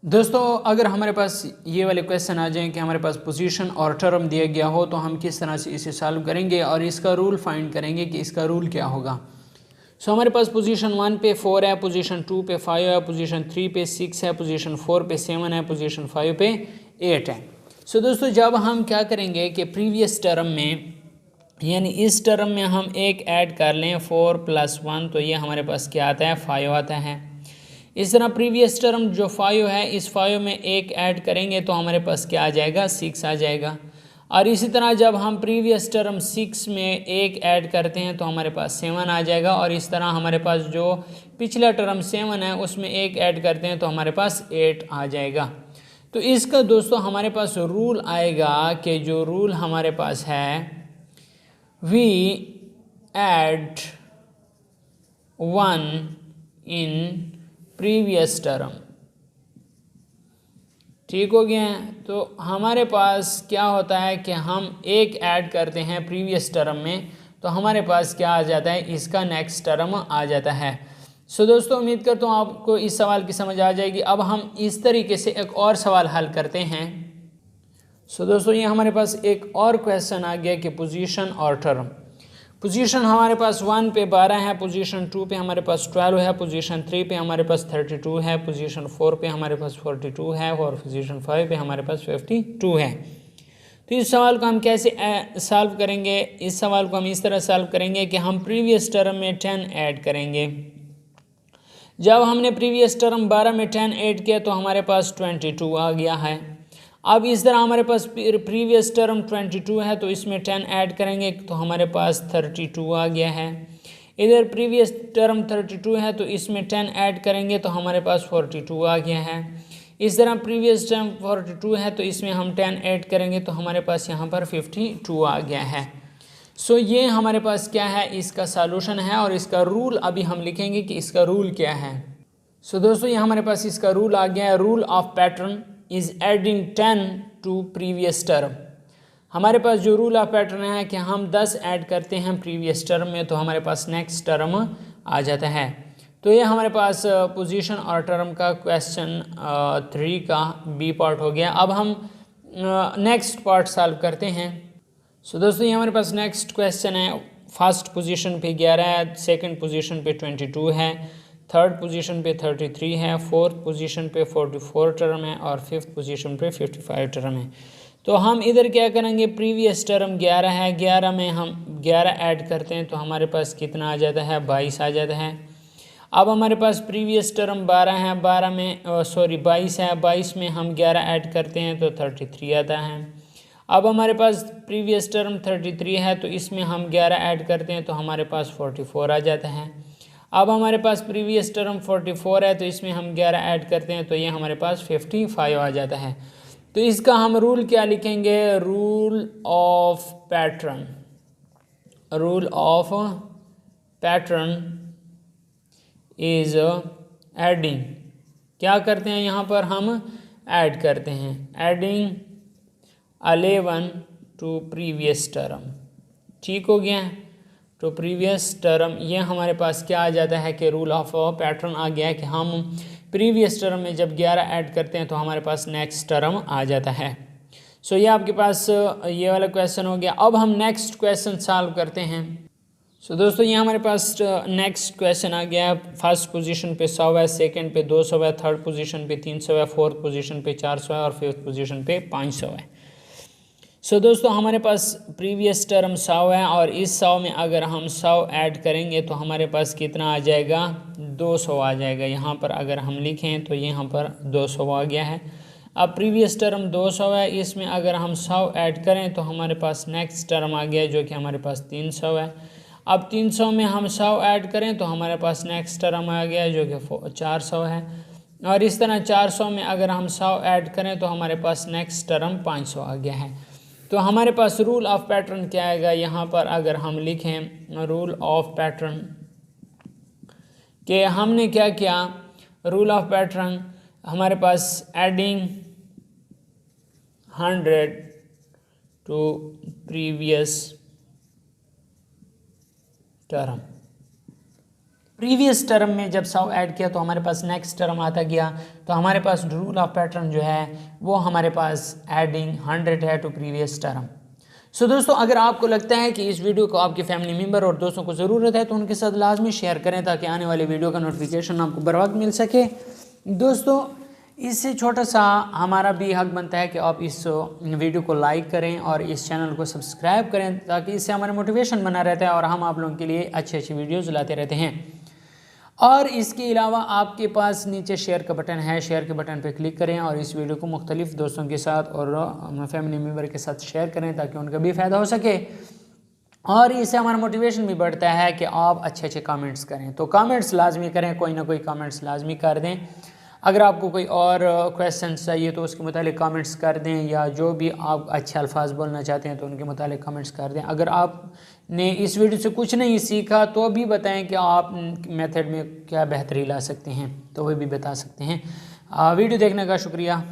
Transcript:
दोस्तों अगर हमारे पास ये वाले क्वेश्चन आ जाएं कि हमारे पास पोजीशन और टर्म दिया गया हो तो हम किस तरह से इसे सॉल्व करेंगे और इसका रूल फाइंड करेंगे कि इसका रूल क्या होगा। हमारे पास पोजीशन 1 पे 4 है, पोजीशन 2 पे 5 है, पोजीशन 3 पे 6 है, पोजीशन 4 पे 7 है, पोजीशन 5 पे 8 है। दोस्तों जब हम क्या करेंगे कि प्रीवियस टर्म में यानी इस टर्म में हम एक ऐड कर लें 4 + 1 तो ये हमारे पास क्या आता है 5 आता है। इस तरह प्रीवियस टर्म जो 5 है इस 5 में एक ऐड करेंगे तो हमारे पास क्या आ जाएगा 6 आ जाएगा। और इसी तरह जब हम प्रीवियस टर्म 6 में एक ऐड करते हैं तो हमारे पास 7 आ जाएगा। और इस तरह हमारे पास जो पिछला टर्म 7 है उसमें एक ऐड करते हैं तो हमारे पास 8 आ जाएगा। तो इसका दोस्तों हमारे पास रूल आएगा कि जो रूल हमारे पास है we add 1 in previous term. ठीक हो गया है। तो हमारे पास क्या होता है कि हम एक ऐड करते हैं प्रीवियस टर्म में तो हमारे पास क्या आ जाता है इसका नेक्स्ट टर्म आ जाता है। दोस्तों उम्मीद करता हूँ आपको इस सवाल की समझ आ जाएगी। अब हम इस तरीके से एक और सवाल हल करते हैं। दोस्तों ये हमारे पास एक और क्वेश्चन आ गया कि पोजीशन और टर्म। पोजीशन हमारे पास 1 पे 12 है, पोजीशन 2 पे हमारे पास 12 है, पोजीशन 3 पे हमारे पास 32 है, पोजीशन 4 पे हमारे पास 42 है और पोजीशन 5 पे हमारे पास 52 है। तो इस सवाल को हम कैसे सॉल्व करेंगे। इस सवाल को हम इस तरह सॉल्व करेंगे कि हम प्रीवियस टर्म में 10 ऐड करेंगे। जब हमने प्रीवियस टर्म 12 में 10 ऐड किया तो हमारे पास 22 आ गया है। अब इस तरह हमारे पास प्रीवियस टर्म 22 है तो इसमें 10 ऐड करेंगे तो हमारे पास 32 आ गया है। इधर प्रीवियस टर्म 32 है तो इसमें 10 ऐड करेंगे तो हमारे पास 42 आ गया है। इस तरह प्रीवियस टर्म 42 है तो इसमें हम 10 ऐड करेंगे तो हमारे पास यहाँ पर 52 आ गया है। ये हमारे पास क्या है इसका सॉल्यूशन है और इसका रूल अभी हम लिखेंगे कि इसका रूल क्या है। दोस्तों ये हमारे पास इसका रूल आ गया है। Rule of pattern is adding 10 to previous term. हमारे पास जो रूल ऑफ पैटर्न है कि हम 10 ऐड करते हैं प्रीवियस टर्म में तो हमारे पास नेक्स्ट टर्म आ जाता है। तो ये हमारे पास पोजीशन और टर्म का क्वेश्चन 3 का बी पार्ट हो गया। अब हम नेक्स्ट पार्ट सॉल्व करते हैं। दोस्तों ये हमारे पास नेक्स्ट क्वेश्चन है। फर्स्ट पोजीशन पे 11 है, सेकंड पोजीशन पे 22 है, थर्ड पोजीशन पे 33 है, फोर्थ पोजीशन पे 44 टर्म है और फिफ्थ पोजीशन पे 55 टर्म है। तो हम इधर क्या करेंगे प्रीवियस टर्म 11 है, 11 में हम 11 ऐड करते हैं तो हमारे पास कितना आ जाता है 22 आ जाता है। अब हमारे पास प्रीवियस टर्म 12 है, 12 में 22 है, 22 में हम 11 ऐड करते हैं तो 33 आता है। अब हमारे पास प्रीवियस टर्म 33 है तो इसमें हम 11 ऐड करते हैं तो हमारे पास 44 आ जाता है। अब हमारे पास प्रीवियस टर्म 44 है तो इसमें हम 11 ऐड करते हैं तो ये हमारे पास 55 आ जाता है। तो इसका हम रूल क्या लिखेंगे, rule of pattern. Rule of pattern is adding. क्या करते हैं यहाँ पर हम ऐड करते हैं, एडिंग 11 टू प्रीवियस टर्म। ठीक हो गया। तो प्रीवियस टर्म ये हमारे पास क्या आ जाता है कि रूल ऑफ पैटर्न आ गया है कि हम प्रीवियस टर्म में जब 11 ऐड करते हैं तो हमारे पास नेक्स्ट टर्म आ जाता है। ये आपके पास ये वाला क्वेश्चन हो गया। अब हम नेक्स्ट क्वेश्चन सॉल्व करते हैं। दोस्तों ये हमारे पास नेक्स्ट क्वेश्चन आ गया है। फर्स्ट पोजीशन पे 100 है, सेकंड पे 200 है, थर्ड पोजीशन पे 300 है, फोर्थ पोजीशन पे 400 है और फिफ्थ पोजीशन पे 500 है। दोस्तों हमारे पास प्रीवियस टर्म 100 है और इस 100 में अगर हम 100 ऐड करेंगे तो हमारे पास कितना आ जाएगा 200 आ जाएगा। यहाँ पर अगर हम लिखें तो यहाँ पर 200 आ गया है। अब प्रीवियस टर्म 200 है, इसमें अगर हम 100 ऐड करें तो हमारे पास नेक्स्ट टर्म आ गया जो कि हमारे पास 300 है। अब 300 में हम 100 ऐड करें तो हमारे पास नेक्स्ट टर्म आ गया जो कि 400 है। और इस तरह 400 में अगर हम 100 ऐड करें तो हमारे पास नेक्स्ट टर्म 500 आ गया है। तो हमारे पास रूल ऑफ पैटर्न क्या आएगा, यहाँ पर अगर हम लिखें रूल ऑफ पैटर्न कि हमने क्या किया, रूल ऑफ पैटर्न हमारे पास adding 100 to previous term. Previous term में जब 100 ऐड किया तो हमारे पास नेक्स्ट टर्म आता गया, तो हमारे पास रूल ऑफ पैटर्न जो है वो हमारे पास एडिंग 100 है टू प्रीवियस टर्म। सो दोस्तों, अगर आपको लगता है कि इस वीडियो को आपके फैमिली मेम्बर और दोस्तों को ज़रूरत है तो उनके साथ लाजमी शेयर करें ताकि आने वाले वीडियो का नोटिफिकेशन आपको बर वक्त मिल सके। दोस्तों, इससे छोटा सा हमारा भी हक बनता है कि आप इस वीडियो को लाइक करें और इस चैनल को सब्सक्राइब करें ताकि इससे हमारा मोटिवेशन बना रहता है और हम आप लोगों के लिए अच्छी अच्छी वीडियोज़ लाते रहते हैं। और इसके अलावा आपके पास नीचे शेयर का बटन है, शेयर के बटन पर क्लिक करें और इस वीडियो को मुख्तलिफ दोस्तों के साथ और फैमिली मेम्बर के साथ शेयर करें ताकि उनका भी फ़ायदा हो सके और इससे हमारा मोटिवेशन भी बढ़ता है कि आप अच्छे अच्छे कमेंट्स करें। तो कमेंट्स लाजमी करें, कोई ना कोई कमेंट्स लाजमी कर दें। अगर आपको कोई और क्वेश्चन चाहिए तो उसके मुतालिक कमेंट्स कर दें, या जो भी आप अच्छे अल्फाज बोलना चाहते हैं तो उनके मुतालिक कमेंट्स कर दें। अगर आपने इस वीडियो से कुछ नहीं सीखा तो भी बताएं कि आप मेथड में क्या बेहतरी ला सकते हैं, तो वो भी बता सकते हैं। वीडियो देखने का शुक्रिया।